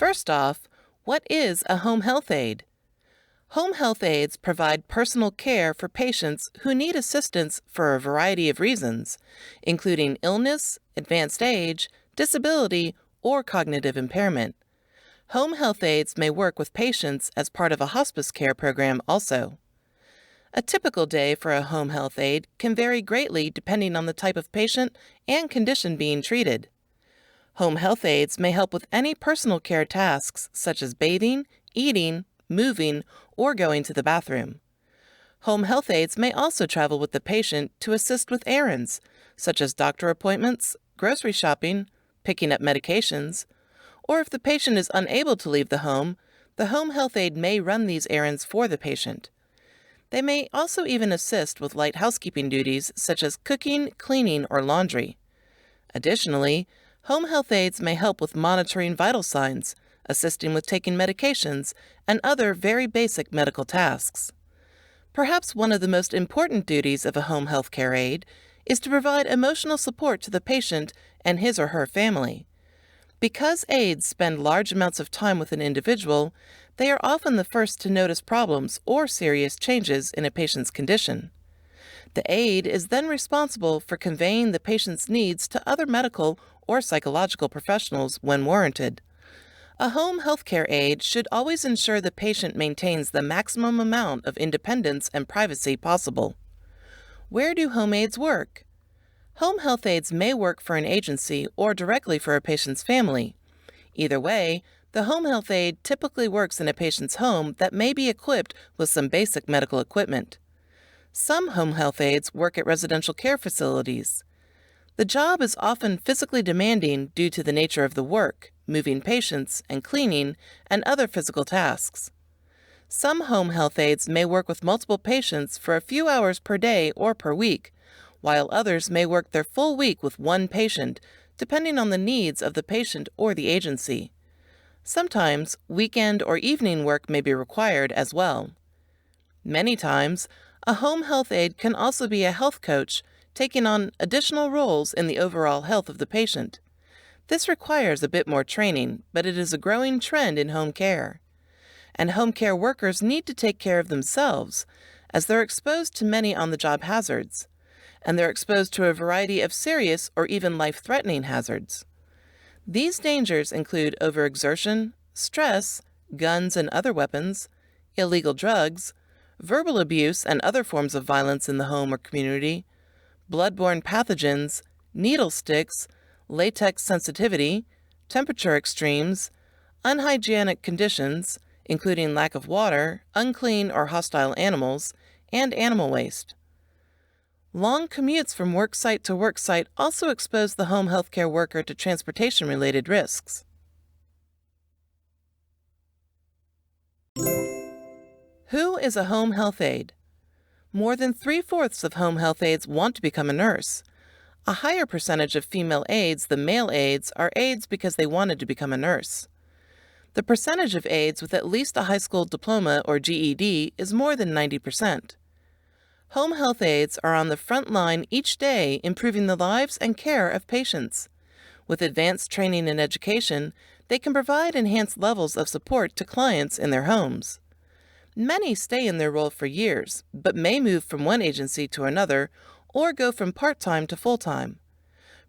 First off, what is a home health aide? Home health aides provide personal care for patients who need assistance for a variety of reasons, including illness, advanced age, disability, or cognitive impairment. Home health aides may work with patients as part of a hospice care program also. A typical day for a home health aide can vary greatly depending on the type of patient and condition being treated. Home health aides may help with any personal care tasks such as bathing, eating, moving, or going to the bathroom. Home health aides may also travel with the patient to assist with errands, such as doctor appointments, grocery shopping, picking up medications, or if the patient is unable to leave the home health aide may run these errands for the patient. They may also even assist with light housekeeping duties such as cooking, cleaning, or laundry. Additionally, home health aides may help with monitoring vital signs, assisting with taking medications, and other very basic medical tasks. Perhaps one of the most important duties of a home health care aide is to provide emotional support to the patient and his or her family. Because aides spend large amounts of time with an individual, they are often the first to notice problems or serious changes in a patient's condition. The aide is then responsible for conveying the patient's needs to other medical or psychological professionals when warranted. A home healthcare aide should always ensure the patient maintains the maximum amount of independence and privacy possible. Where do home aides work? Home health aides may work for an agency or directly for a patient's family. Either way, the home health aide typically works in a patient's home that may be equipped with some basic medical equipment. Some home health aides work at residential care facilities. The job is often physically demanding due to the nature of the work, moving patients and cleaning, and other physical tasks. Some home health aides may work with multiple patients for a few hours per day or per week, while others may work their full week with one patient, depending on the needs of the patient or the agency. Sometimes weekend or evening work may be required as well. Many times, a home health aide can also be a health coach, taking on additional roles in the overall health of the patient. This requires a bit more training, but it is a growing trend in home care. And home care workers need to take care of themselves, as they're exposed to many on-the-job hazards, and they're exposed to a variety of serious or even life-threatening hazards. These dangers include overexertion, stress, guns and other weapons, illegal drugs, verbal abuse and other forms of violence in the home or community, bloodborne pathogens, needle sticks, latex sensitivity, temperature extremes, unhygienic conditions, including lack of water, unclean or hostile animals, and animal waste. Long commutes from worksite to worksite also expose the home healthcare worker to transportation-related risks. Who is a home health aide? More than 3/4 of home health aides want to become a nurse. A higher percentage of female aides than male aides are aides because they wanted to become a nurse. The percentage of aides with at least a high school diploma or GED is more than 90%. Home health aides are on the front line each day improving the lives and care of patients. With advanced training and education, they can provide enhanced levels of support to clients in their homes. Many stay in their role for years, but may move from one agency to another or go from part-time to full-time.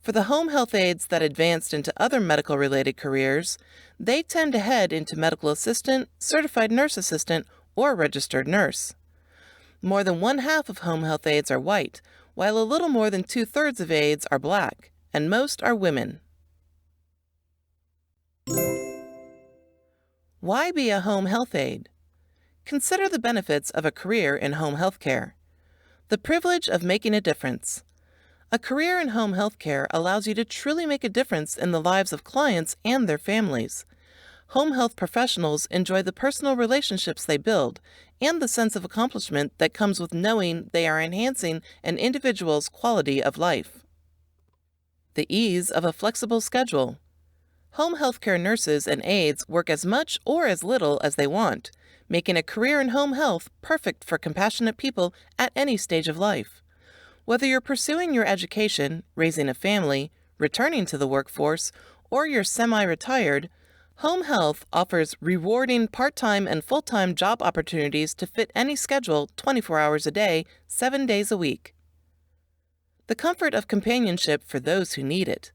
For the home health aides that advanced into other medical-related careers, they tend to head into medical assistant, certified nurse assistant, or registered nurse. More than 1/2 of home health aides are white, while a little more than 2/3 of aides are black, and most are women. Why be a home health aide? Consider the benefits of a career in home health care. The privilege of making a difference. A career in home health care allows you to truly make a difference in the lives of clients and their families. Home health professionals enjoy the personal relationships they build and the sense of accomplishment that comes with knowing they are enhancing an individual's quality of life. The ease of a flexible schedule. Home health care nurses and aides work as much or as little as they want, making a career in home health perfect for compassionate people at any stage of life. Whether you're pursuing your education, raising a family, returning to the workforce, or you're semi-retired, Home health offers rewarding part-time and full-time job opportunities to fit any schedule 24 hours a day, 7 days a week. The comfort of companionship for those who need it.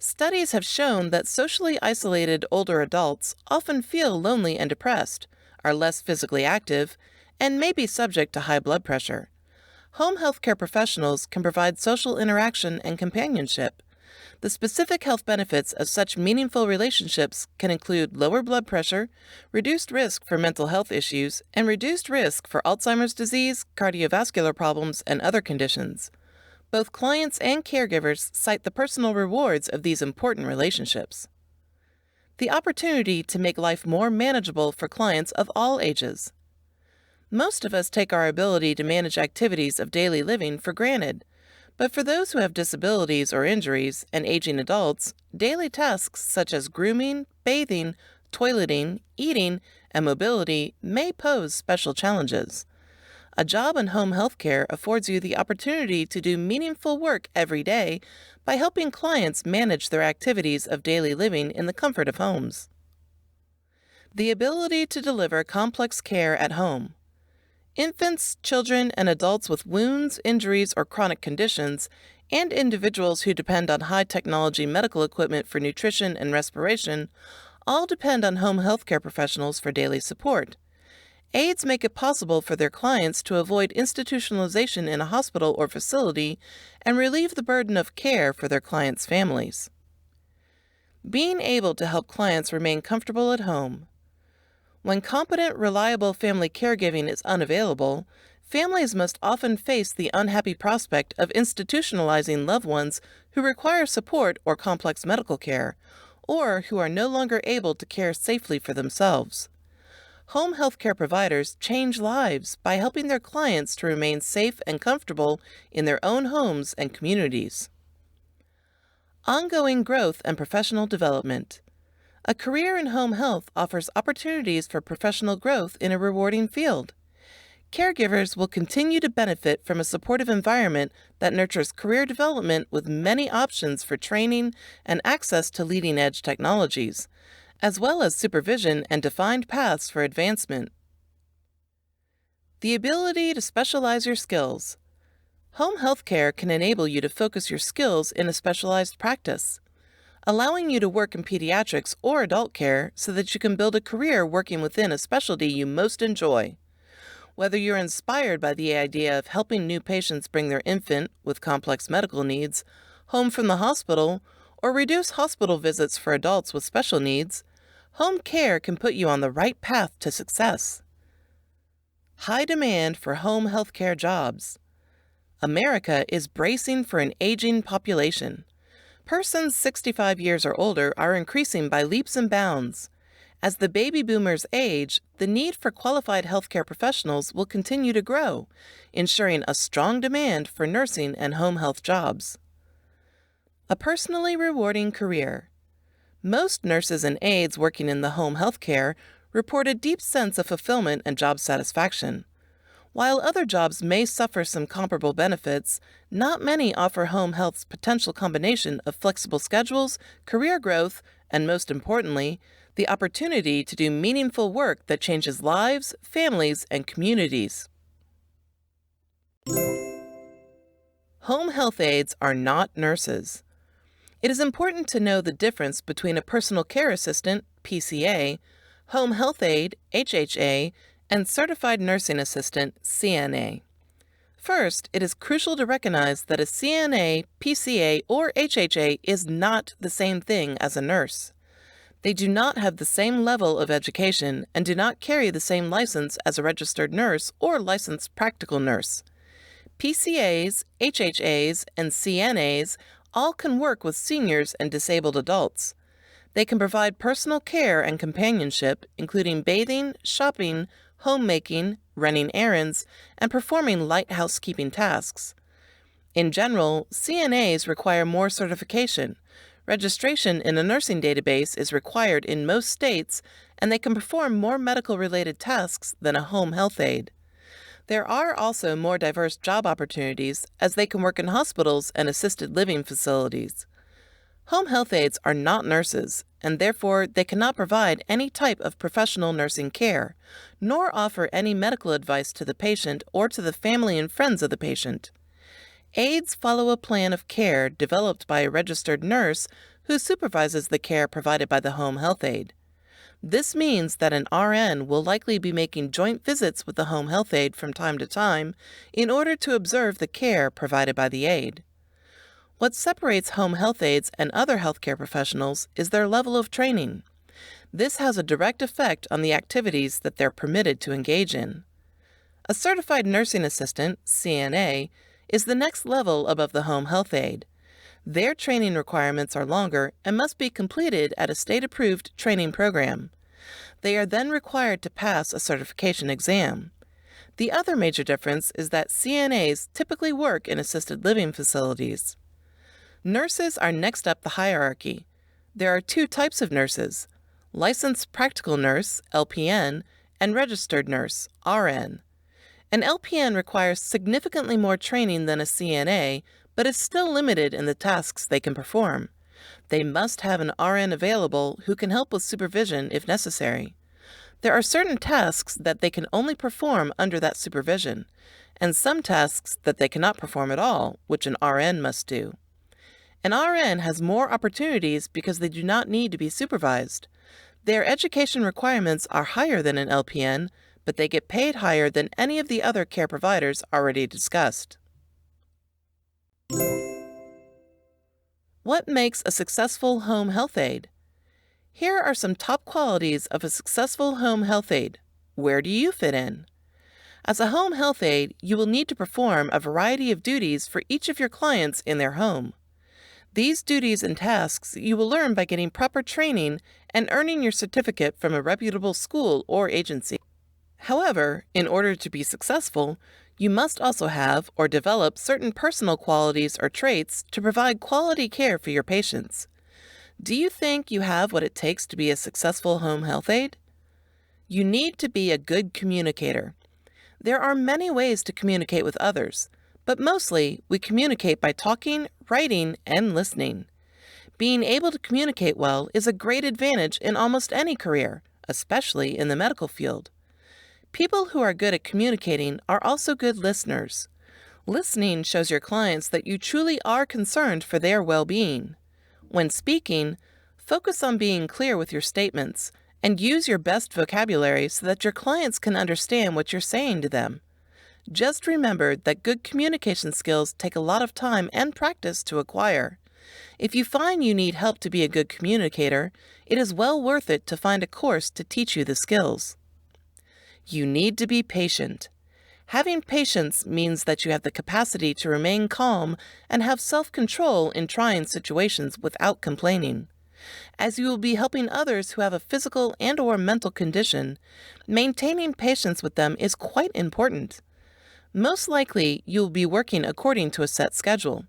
Studies have shown that socially isolated older adults often feel lonely and depressed, are less physically active, and may be subject to high blood pressure. Home healthcare professionals can provide social interaction and companionship. The specific health benefits of such meaningful relationships can include lower blood pressure, reduced risk for mental health issues, and reduced risk for Alzheimer's disease, cardiovascular problems, and other conditions. Both clients and caregivers cite the personal rewards of these important relationships. The opportunity to make life more manageable for clients of all ages. Most of us take our ability to manage activities of daily living for granted, but for those who have disabilities or injuries and aging adults, daily tasks such as grooming, bathing, toileting, eating, and mobility may pose special challenges. A job in home health care affords you the opportunity to do meaningful work every day by helping clients manage their activities of daily living in the comfort of homes. The ability to deliver complex care at home. Infants, children, and adults with wounds, injuries, or chronic conditions, and individuals who depend on high-technology medical equipment for nutrition and respiration, all depend on home health care professionals for daily support. Aides make it possible for their clients to avoid institutionalization in a hospital or facility and relieve the burden of care for their clients' families. Being able to help clients remain comfortable at home. When competent, reliable family caregiving is unavailable, families must often face the unhappy prospect of institutionalizing loved ones who require support or complex medical care, or who are no longer able to care safely for themselves. Home health care providers change lives by helping their clients to remain safe and comfortable in their own homes and communities. Ongoing growth and professional development. A career in home health offers opportunities for professional growth in a rewarding field. Caregivers will continue to benefit from a supportive environment that nurtures career development with many options for training and access to leading-edge technologies, as well as supervision and defined paths for advancement. The ability to specialize your skills. Home health care can enable you to focus your skills in a specialized practice, allowing you to work in pediatrics or adult care so that you can build a career working within a specialty you most enjoy. Whether you're inspired by the idea of helping new patients bring their infant with complex medical needs home from the hospital or reduce hospital visits for adults with special needs, home care can put you on the right path to success. High demand for home health care jobs. America is bracing for an aging population. Persons 65 years or older are increasing by leaps and bounds. As the baby boomers age, the need for qualified healthcare professionals will continue to grow, ensuring a strong demand for nursing and home health jobs. A personally rewarding career. Most nurses and aides working in the home health care report a deep sense of fulfillment and job satisfaction. While other jobs may suffer some comparable benefits, not many offer home health's potential combination of flexible schedules, career growth, and most importantly, the opportunity to do meaningful work that changes lives, families, and communities. Home health aides are not nurses. It is important to know the difference between a personal care assistant, PCA, home health aide, HHA, and certified nursing assistant, CNA. First, it is crucial to recognize that a CNA, PCA, or HHA is not the same thing as a nurse. They do not have the same level of education and do not carry the same license as a registered nurse or licensed practical nurse. PCAs, HHAs, and CNAs all can work with seniors and disabled adults. They can provide personal care and companionship, including bathing, shopping, homemaking, running errands, and performing light housekeeping tasks. In general, CNAs require more certification. Registration in a nursing database is required in most states, and they can perform more medical-related tasks than a home health aide. There are also more diverse job opportunities, as they can work in hospitals and assisted living facilities. Home health aides are not nurses, and therefore they cannot provide any type of professional nursing care, nor offer any medical advice to the patient or to the family and friends of the patient. Aides follow a plan of care developed by a registered nurse who supervises the care provided by the home health aide. This means that an RN will likely be making joint visits with the home health aide from time to time in order to observe the care provided by the aide. What separates home health aides and other healthcare professionals is their level of training. This has a direct effect on the activities that they're permitted to engage in. A certified nursing assistant, CNA, is the next level above the home health aide. Their training requirements are longer and must be completed at a state-approved training program. They are then required to pass a certification exam. The other major difference is that CNAs typically work in assisted living facilities. Nurses are next up the hierarchy. There are two types of nurses: licensed practical nurse, LPN, and registered nurse, RN. An LPN requires significantly more training than a CNA, but is still limited in the tasks they can perform. They must have an RN available who can help with supervision if necessary. There are certain tasks that they can only perform under that supervision, and some tasks that they cannot perform at all, which an RN must do. An RN has more opportunities because they do not need to be supervised. Their education requirements are higher than an LPN, but they get paid higher than any of the other care providers already discussed. What makes a successful home health aide? Here are some top qualities of a successful home health aide. Where do you fit in? As a home health aide, you will need to perform a variety of duties for each of your clients in their home. These duties and tasks you will learn by getting proper training and earning your certificate from a reputable school or agency. However, in order to be successful, you must also have or develop certain personal qualities or traits to provide quality care for your patients. Do you think you have what it takes to be a successful home health aide? You need to be a good communicator. There are many ways to communicate with others, but mostly we communicate by talking, writing, and listening. Being able to communicate well is a great advantage in almost any career, especially in the medical field. People who are good at communicating are also good listeners. Listening shows your clients that you truly are concerned for their well-being. When speaking, focus on being clear with your statements and use your best vocabulary so that your clients can understand what you're saying to them. Just remember that good communication skills take a lot of time and practice to acquire. If you find you need help to be a good communicator, it is well worth it to find a course to teach you the skills. You need to be patient. Having patience means that you have the capacity to remain calm and have self-control in trying situations without complaining. As you will be helping others who have a physical and/or mental condition, maintaining patience with them is quite important. Most likely, you will be working according to a set schedule.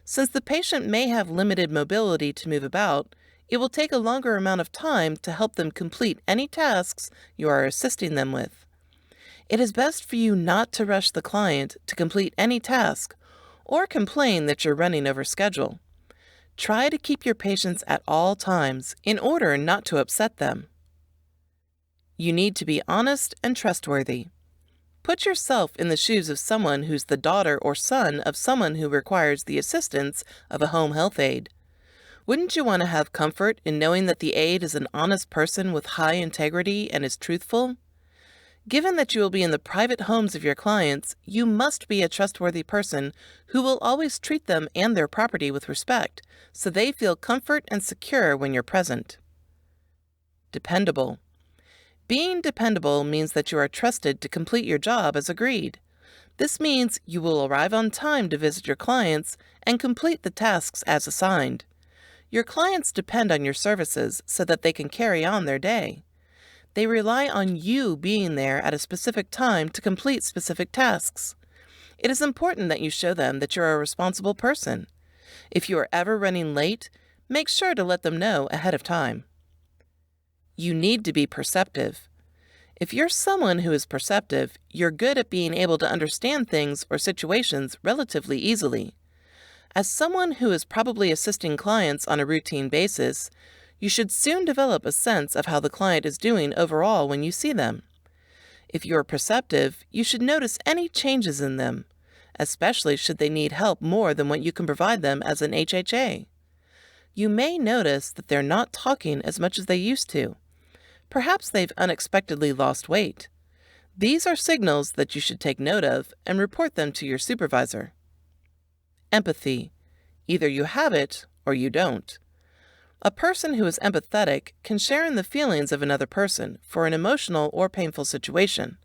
Since the patient may have limited mobility to move about, it will take a longer amount of time to help them complete any tasks you are assisting them with. It is best for you not to rush the client to complete any task or complain that you're running over schedule. Try to keep your patients at all times in order not to upset them. You need to be honest and trustworthy. Put yourself in the shoes of someone who's the daughter or son of someone who requires the assistance of a home health aide. Wouldn't you want to have comfort in knowing that the aide is an honest person with high integrity and is truthful? Given that you will be in the private homes of your clients, you must be a trustworthy person who will always treat them and their property with respect, so they feel comfort and secure when you're present. Dependable. Being dependable means that you are trusted to complete your job as agreed. This means you will arrive on time to visit your clients and complete the tasks as assigned. Your clients depend on your services so that they can carry on their day. They rely on you being there at a specific time to complete specific tasks. It is important that you show them that you're a responsible person. If you are ever running late, make sure to let them know ahead of time. You need to be perceptive. If you're someone who is perceptive, you're good at being able to understand things or situations relatively easily. As someone who is probably assisting clients on a routine basis, you should soon develop a sense of how the client is doing overall when you see them. If you are perceptive, you should notice any changes in them, especially should they need help more than what you can provide them as an HHA. You may notice that they're not talking as much as they used to. Perhaps they've unexpectedly lost weight. These are signals that you should take note of and report them to your supervisor. Empathy. Either you have it or you don't. A person who is empathetic can share in the feelings of another person for an emotional or painful situation.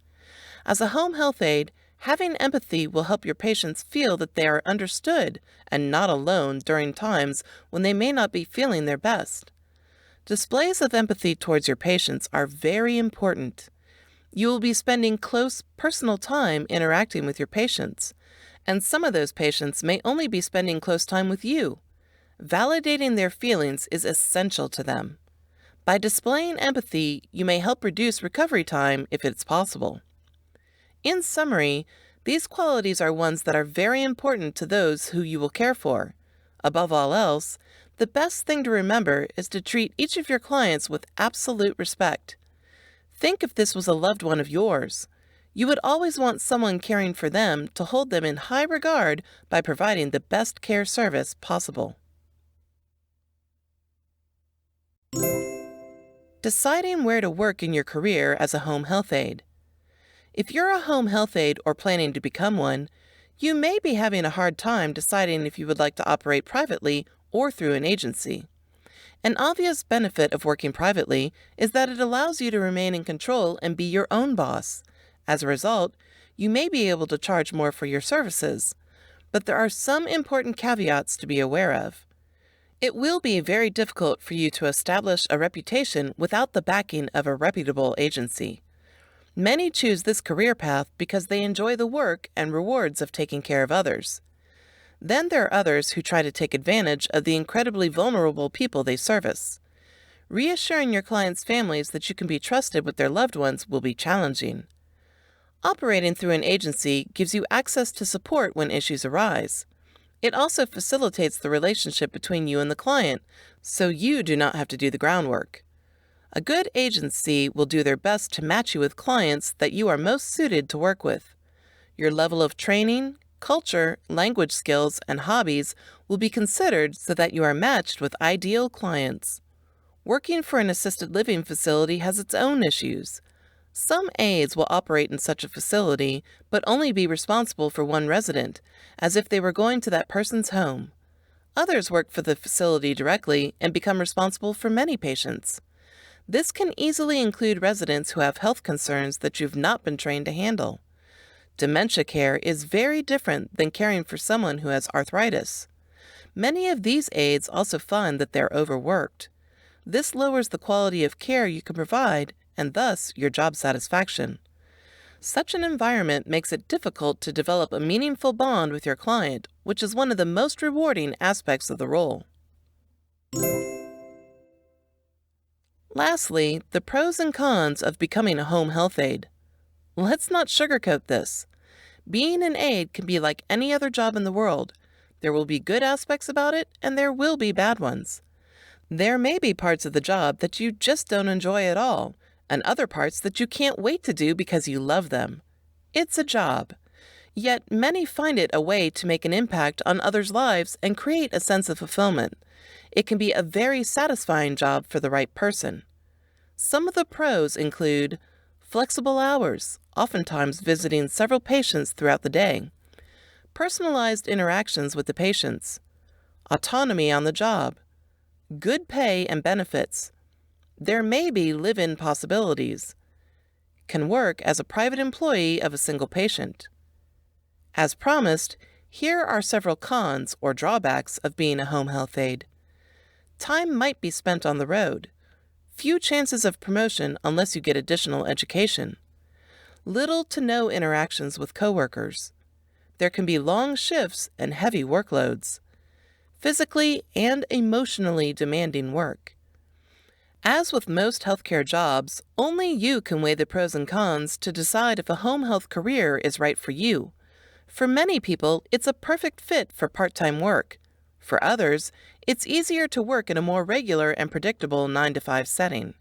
As a home health aide, having empathy will help your patients feel that they are understood and not alone during times when they may not be feeling their best. Displays of empathy towards your patients are very important. You will be spending close personal time interacting with your patients, and some of those patients may only be spending close time with you. Validating their feelings is essential to them. By displaying empathy, you may help reduce recovery time if it's possible. In summary, these qualities are ones that are very important to those who you will care for. Above all else, the best thing to remember is to treat each of your clients with absolute respect. Think if this was a loved one of yours. You would always want someone caring for them to hold them in high regard by providing the best care service possible. Deciding where to work in your career as a home health aide. If you're a home health aide or planning to become one, you may be having a hard time deciding if you would like to operate privately or through an agency. An obvious benefit of working privately is that it allows you to remain in control and be your own boss. As a result, you may be able to charge more for your services, but there are some important caveats to be aware of. It will be very difficult for you to establish a reputation without the backing of a reputable agency. Many choose this career path because they enjoy the work and rewards of taking care of others. Then there are others who try to take advantage of the incredibly vulnerable people they service. Reassuring your clients' families that you can be trusted with their loved ones will be challenging. Operating through an agency gives you access to support when issues arise. It also facilitates the relationship between you and the client, so you do not have to do the groundwork. A good agency will do their best to match you with clients that you are most suited to work with. Your level of training, culture, language skills, and hobbies will be considered so that you are matched with ideal clients. Working for an assisted living facility has its own issues. Some aides will operate in such a facility, but only be responsible for one resident, as if they were going to that person's home. Others work for the facility directly and become responsible for many patients. This can easily include residents who have health concerns that you've not been trained to handle. Dementia care is very different than caring for someone who has arthritis. Many of these aides also find that they're overworked. This lowers the quality of care you can provide and thus your job satisfaction. Such an environment makes it difficult to develop a meaningful bond with your client, which is one of the most rewarding aspects of the role. Lastly, the pros and cons of becoming a home health aide. Let's not sugarcoat this. Being an aide can be like any other job in the world. There will be good aspects about it, and there will be bad ones. There may be parts of the job that you just don't enjoy at all, and other parts that you can't wait to do because you love them. It's a job. Yet many find it a way to make an impact on others' lives and create a sense of fulfillment. It can be a very satisfying job for the right person. Some of the pros include flexible hours, oftentimes visiting several patients throughout the day, personalized interactions with the patients, autonomy on the job, good pay and benefits. There may be live-in possibilities. Can work as a private employee of a single patient. As promised, here are several cons or drawbacks of being a home health aide. Time might be spent on the road. Few chances of promotion unless you get additional education. Little to no interactions with coworkers. There can be long shifts and heavy workloads. Physically and emotionally demanding work. As with most healthcare jobs, only you can weigh the pros and cons to decide if a home health career is right for you. For many people, it's a perfect fit for part-time work, For others, it's easier to work in a more regular and predictable 9 to 5 setting.